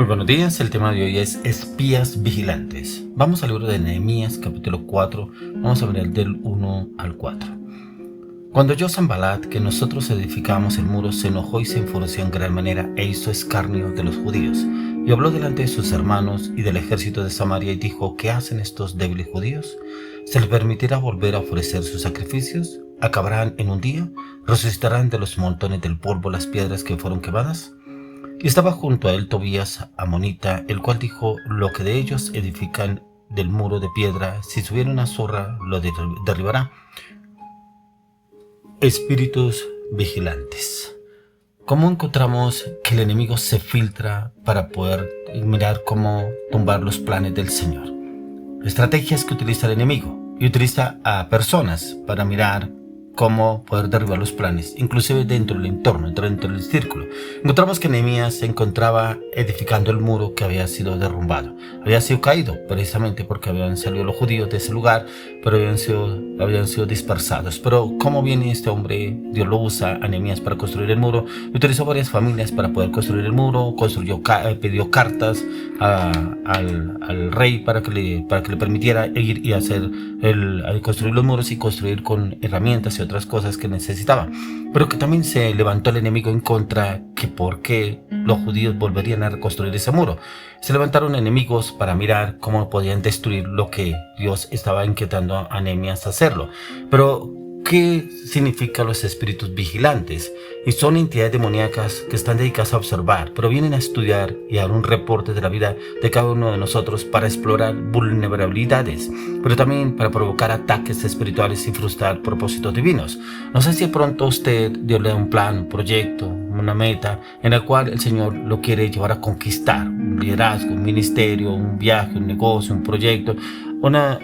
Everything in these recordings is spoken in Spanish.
Muy buenos días, el tema de hoy es espías vigilantes. Vamos al libro de Nehemías, capítulo 4, vamos a ver del 1 al 4. Cuando oyó Sanbalat que nosotros edificábamos el muro, se enojó y se enfureció en gran manera e hizo escarnio de los judíos. Y habló delante de sus hermanos y del ejército de Samaria y dijo: ¿Qué hacen estos débiles judíos? ¿Se les permitirá volver a ofrecer sus sacrificios? ¿Acabarán en un día? ¿Resucitarán de los montones del polvo las piedras que fueron quemadas? Y estaba junto a él Tobías amonita, el cual dijo: lo que de ellos edifican del muro de piedra, si subiera una zorra, lo derribará. Espíritus vigilantes. ¿Cómo encontramos que el enemigo se filtra para poder mirar cómo tumbar los planes del Señor? Estrategias que utiliza el enemigo, y utiliza a personas para mirar cómo poder derribar los planes, inclusive dentro del entorno, dentro del círculo. Encontramos que Nehemías se encontraba edificando el muro que había sido derrumbado. Había sido caído precisamente porque habían salido los judíos de ese lugar, pero habían sido dispersados. Pero ¿cómo viene este hombre? Dios lo usa a Nehemías para construir el muro. Utilizó varias familias para poder construir el muro. Pidió cartas al rey para que le permitiera ir y construir los muros y construir con herramientas y otras cosas que necesitaba. Pero que también se levantó el enemigo en contra, que por qué los judíos volverían a reconstruir ese muro. Se levantaron enemigos para mirar cómo podían destruir lo que Dios estaba inquietando a Nehemías a hacerlo. Pero ¿qué significan los espíritus vigilantes? Y son entidades demoníacas que están dedicadas a observar, pero vienen a estudiar y a dar un reporte de la vida de cada uno de nosotros para explorar vulnerabilidades, pero también para provocar ataques espirituales y frustrar propósitos divinos. No sé si de pronto Dios le da un plan, un proyecto, una meta en la cual el Señor lo quiere llevar a conquistar, un liderazgo, un ministerio, un viaje, un negocio, un proyecto,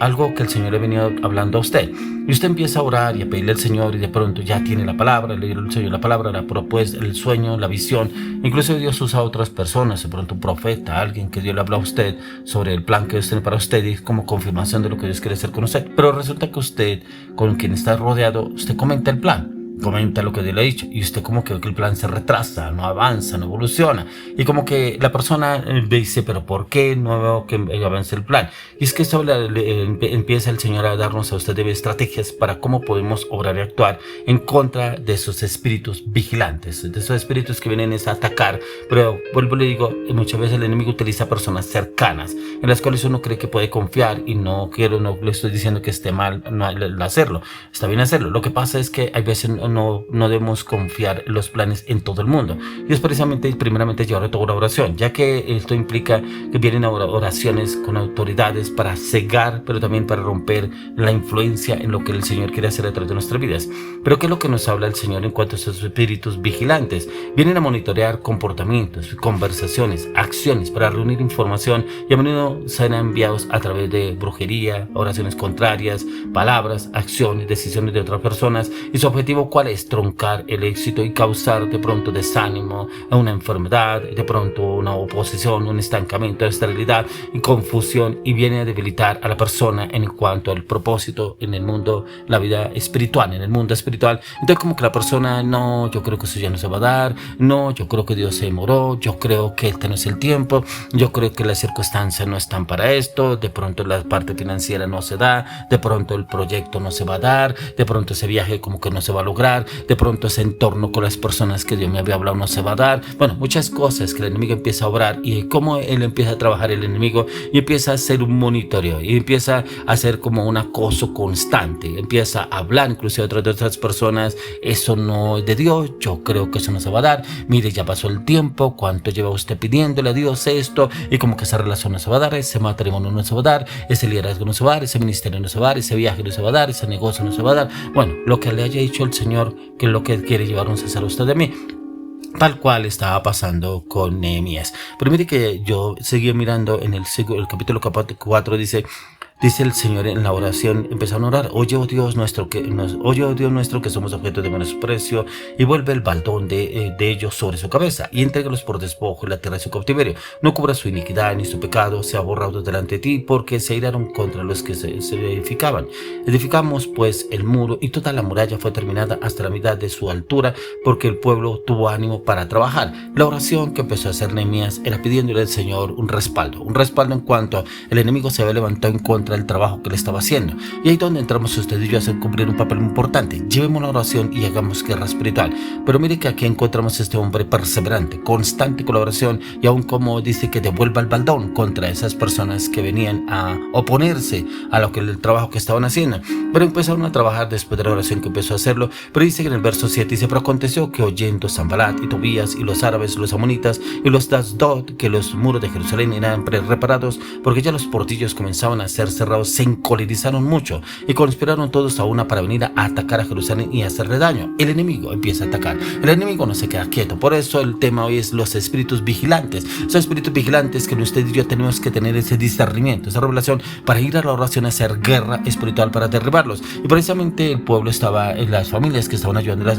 algo que el Señor le ha venido hablando a usted. Y usted empieza a orar y a pedirle al Señor y de pronto ya tiene la palabra, le dio el Señor la palabra, la propuesta, el sueño, la visión. Incluso Dios usa a otras personas, de pronto un profeta, alguien que Dios le habla a usted sobre el plan que Dios tiene para usted y como confirmación de lo que Dios quiere hacer con usted. Pero resulta que usted, con quien está rodeado, usted comenta el plan. Comenta lo que Dios le ha dicho y usted como que ve que el plan se retrasa, no avanza, no evoluciona, y como que la persona dice: pero ¿por qué no veo que avance el plan? Y es que eso empieza el Señor a darnos a usted estrategias para cómo podemos obrar y actuar en contra de esos espíritus vigilantes, de esos espíritus que vienen a atacar. Pero vuelvo y le digo, muchas veces el enemigo utiliza personas cercanas en las cuales uno cree que puede confiar, y no le estoy diciendo que esté mal no hacerlo, está bien hacerlo. Lo que pasa es que hay veces no debemos confiar en los planes en todo el mundo, y es precisamente primeramente llevar a toda una oración, ya que esto implica que vienen oraciones con autoridades para cegar, pero también para romper la influencia en lo que el Señor quiere hacer a través de nuestras vidas. Pero ¿qué es lo que nos habla el Señor en cuanto a esos espíritus vigilantes? Vienen a monitorear comportamientos, conversaciones, acciones, para reunir información, y a menudo serán enviados a través de brujería, oraciones contrarias, palabras, acciones, decisiones de otras personas. Y su objetivo, ¿cuál es? Truncar el éxito y causar de pronto desánimo, una enfermedad, de pronto una oposición, un estancamiento, esterilidad y confusión, y viene a debilitar a la persona en cuanto al propósito en el mundo, la vida espiritual, en el mundo espiritual. Entonces como que la persona: no, yo creo que eso ya no se va a dar, no, yo creo que Dios se demoró, yo creo que este no es el tiempo, yo creo que las circunstancias no están para esto, de pronto la parte financiera no se da, de pronto el proyecto no se va a dar, de pronto ese viaje como que no se va a lograr, de pronto ese entorno con las personas que Dios me había hablado no se va a dar. Bueno, muchas cosas que el enemigo empieza a obrar, y cómo él empieza a trabajar el enemigo, y empieza a hacer un monitoreo, y empieza a hacer como un acoso constante, empieza a hablar inclusive a otras personas: eso no es de Dios, yo creo que eso no se va a dar, mire, ya pasó el tiempo, ¿cuánto lleva usted pidiéndole a Dios esto? Y como que esa relación no se va a dar, ese matrimonio no se va a dar, ese liderazgo no se va a dar, ese ministerio no se va a dar, ese viaje no se va a dar, ese negocio no se va a dar. Bueno, lo que le haya dicho el Señor, que es lo que quiere llevarnos a hacer usted de mí, tal cual estaba pasando con Nehemías. Pero mire que yo seguí mirando en el capítulo 4, dice: Dice el Señor en la oración, empezaron a orar: oye, oh Dios nuestro, que somos objeto de menosprecio, y vuelve el baldón de ellos sobre su cabeza, y entrégalos por despojo en la tierra de su cautiverio. No cubra su iniquidad ni su pecado, sea borrado delante de ti, porque se iraron contra los que se edificaban. Edificamos pues el muro, y toda la muralla fue terminada hasta la mitad de su altura, porque el pueblo tuvo ánimo para trabajar. La oración que empezó a hacer Nehemías era pidiéndole al Señor un respaldo en cuanto el enemigo se había levantado en contra del trabajo que le estaba haciendo. Y ahí donde entramos usted y yo a hacer cumplir un papel importante. Llevemos la oración y hagamos guerra espiritual. Pero mire que aquí encontramos a este hombre perseverante, constante con la oración, y aún como dice que devuelva el baldón contra esas personas que venían a oponerse a el trabajo que estaban haciendo. Pero empezaron a trabajar después de la oración que empezó a hacerlo. Pero dice que en el verso 7 dice: pero aconteció que oyendo Sanbalat y Tobías y los árabes, los amonitas y los de Asdod, que los muros de Jerusalén eran reparados, porque ya los portillos comenzaban a ser cerrados, se encolerizaron mucho y conspiraron todos a una para venir a atacar a Jerusalén y hacerle daño. El enemigo empieza a atacar. El enemigo no se queda quieto. Por eso el tema hoy es los espíritus vigilantes. Esos espíritus vigilantes que usted y yo tenemos que tener ese discernimiento, esa revelación, para ir a la oración a hacer guerra espiritual para derribarlos. Y precisamente el pueblo estaba, en las familias que estaban ayudando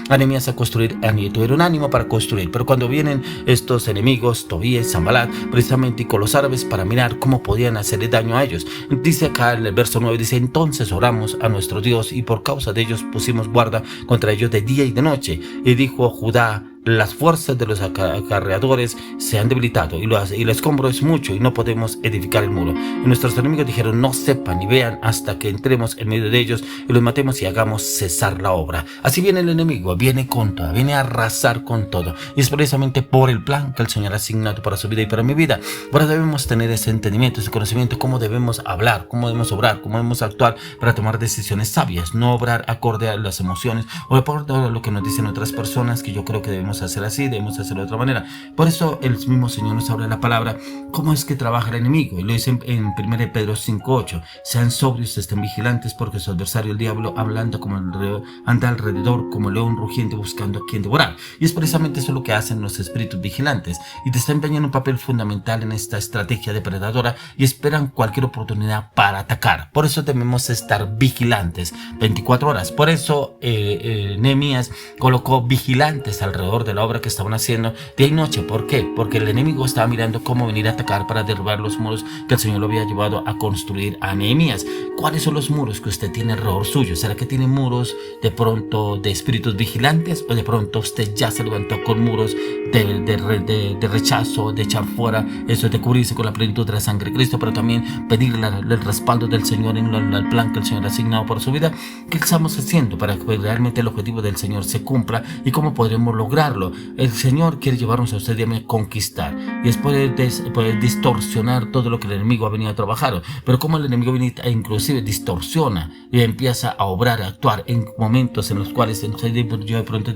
a Nehemías a construir, tuvieron ánimo para construir. Pero cuando vienen estos enemigos, Tobías, Sanbalat, precisamente, y con los árabes, para mirar cómo podían hacerle daño a ellos, dice acá en el verso 9, dice: entonces oramos a nuestro Dios, y por causa de ellos pusimos guarda contra ellos de día y de noche. Y dijo Judá: las fuerzas de los acarreadores se han debilitado, y el escombro es mucho, y no podemos edificar el muro. Y nuestros enemigos dijeron: no sepan ni vean hasta que entremos en medio de ellos y los matemos y hagamos cesar la obra. Así viene el enemigo, viene con todo, viene a arrasar con todo. Y es precisamente por el plan que el Señor ha asignado para su vida y para mi vida. Ahora debemos tener ese entendimiento, ese conocimiento, cómo debemos hablar, cómo debemos obrar, cómo debemos actuar para tomar decisiones sabias, no obrar acorde a las emociones o acorde a lo que nos dicen otras personas, que yo creo que debemos hacer así, debemos hacerlo de otra manera. Por eso el mismo Señor nos habla de la palabra, cómo es que trabaja el enemigo, y lo dice en 1 Pedro 5:8: sean sobrios, estén vigilantes, porque su adversario el diablo anda alrededor como león rugiente buscando a quien devorar. Y es precisamente eso lo que hacen los espíritus vigilantes, y te están empeñando un papel fundamental en esta estrategia depredadora, y esperan cualquier oportunidad para atacar. Por eso debemos estar vigilantes 24 horas. Por eso Nehemías colocó vigilantes alrededor de la obra que estaban haciendo día y noche. ¿Por qué? Porque el enemigo estaba mirando cómo venir a atacar para derribar los muros que el Señor lo había llevado a construir a Nehemías. ¿Cuáles son los muros que usted tiene alrededor suyo? ¿Será que tiene muros de pronto de espíritus vigilantes, o de pronto usted ya se levantó con muros de rechazo, de echar fuera eso, de cubrirse con la plenitud de la sangre de Cristo, pero también pedirle el respaldo del Señor en el plan que el Señor ha asignado para su vida? ¿Qué estamos haciendo para que realmente el objetivo del Señor se cumpla, y cómo podremos lograrlo? El Señor quiere llevarnos a usted y a mí a conquistar, y después poder distorsionar todo lo que el enemigo ha venido a trabajar. Pero como el enemigo viene e inclusive distorsiona y empieza a obrar, a actuar en momentos en los cuales yo de pronto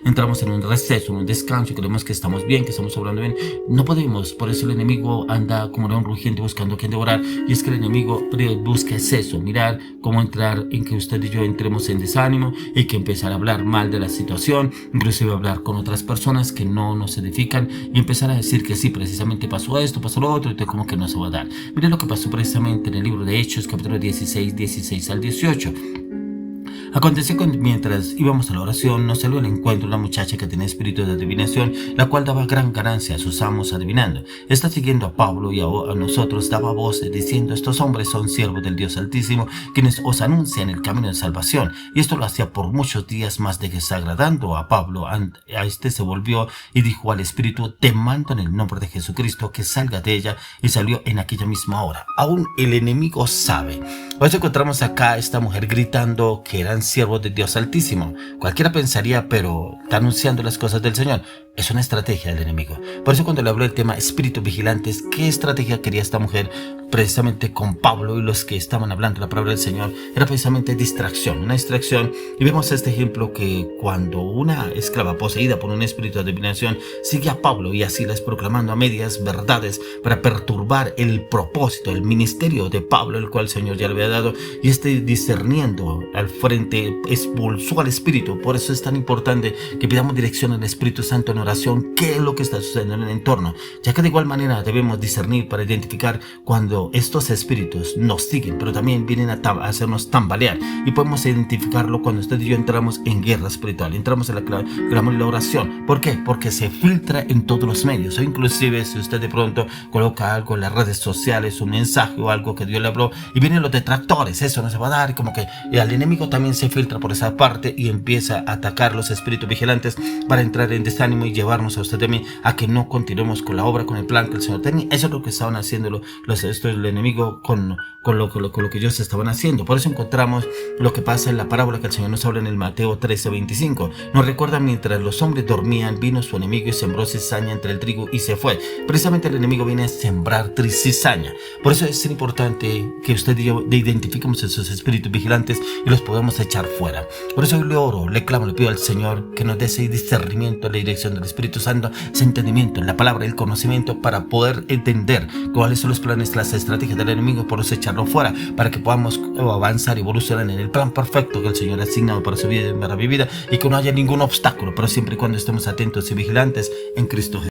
entramos en un receso, en un descanso, y creemos que estamos bien, que estamos obrando bien. No podemos. Por eso el enemigo anda como león rugiente buscando a quien devorar. Y es que el enemigo busca es eso, mirar cómo entrar en que usted y yo entremos en desánimo, y que empezar a hablar mal de la situación, inclusive hablar con otras personas que no nos edifican, y empezar a decir que sí, precisamente pasó esto, pasó lo otro, y como que no se va a dar. Miren lo que pasó precisamente en el libro de Hechos, capítulo 16 al 18. Aconteció que mientras íbamos a la oración, nos salió al encuentro una muchacha que tenía espíritu de adivinación, la cual daba gran ganancia a sus amos adivinando. Está siguiendo a Pablo, y a nosotros daba voces diciendo: estos hombres son siervos del Dios Altísimo, quienes os anuncian el camino de salvación. Y esto lo hacía por muchos días, más de desagradando a Pablo. A este se volvió y dijo al espíritu: te mando en el nombre de Jesucristo que salga de ella. Y salió en aquella misma hora. Aún el enemigo sabe. Por eso encontramos acá a esta mujer gritando que eran siervos de Dios Altísimo. Cualquiera pensaría, pero está anunciando las cosas del Señor. Es una estrategia del enemigo. Por eso cuando le habló del tema espíritus vigilantes, ¿qué estrategia quería esta mujer precisamente con Pablo y los que estaban hablando la palabra del Señor? Era precisamente distracción, una distracción. Y vemos este ejemplo que cuando una esclava poseída por un espíritu de adivinación sigue a Pablo y así las proclamando a medias verdades para perturbar el propósito, el ministerio de Pablo, el cual el Señor ya le había dado, y discerniendo al frente expulsó al espíritu. Por eso es tan importante que pidamos dirección al Espíritu Santo en oración, oración qué es lo que está sucediendo en el entorno, ya que de igual manera debemos discernir para identificar cuando estos espíritus nos siguen, pero también vienen a hacernos tambalear, y podemos identificarlo cuando usted y yo entramos en guerra espiritual, entramos en la clamor y la oración. ¿Por qué? Porque se filtra en todos los medios, o inclusive si usted de pronto coloca algo en las redes sociales, un mensaje o algo que Dios le habló, y vienen los detractores, eso no se va a dar, y como que al enemigo también se filtra por esa parte y empieza a atacar los espíritus vigilantes para entrar en desánimo y llevarnos a usted y a mí a que no continuemos con la obra, con el plan que el Señor tenía. Eso es lo que estaban haciendo el enemigo con lo que ellos estaban haciendo. Por eso encontramos lo que pasa en la parábola que el Señor nos habla en el Mateo 13:25. Nos recuerda: mientras los hombres dormían, vino su enemigo y sembró cizaña entre el trigo y se fue. Precisamente el enemigo viene a sembrar cizaña. Por eso es importante que usted y yo identifiquemos esos espíritus vigilantes y los podamos echar fuera. Por eso yo le oro, le clamo, le pido al Señor que nos dé ese discernimiento en la dirección del Espíritu Santo, ese entendimiento en la palabra, el conocimiento, para poder entender cuáles son los planes, las estrategias del enemigo, por eso echarlo fuera, para que podamos avanzar y evolucionar en el plan perfecto que el Señor ha asignado para su vida y para mi vida, y que no haya ningún obstáculo, pero siempre y cuando estemos atentos y vigilantes en Cristo Jesús.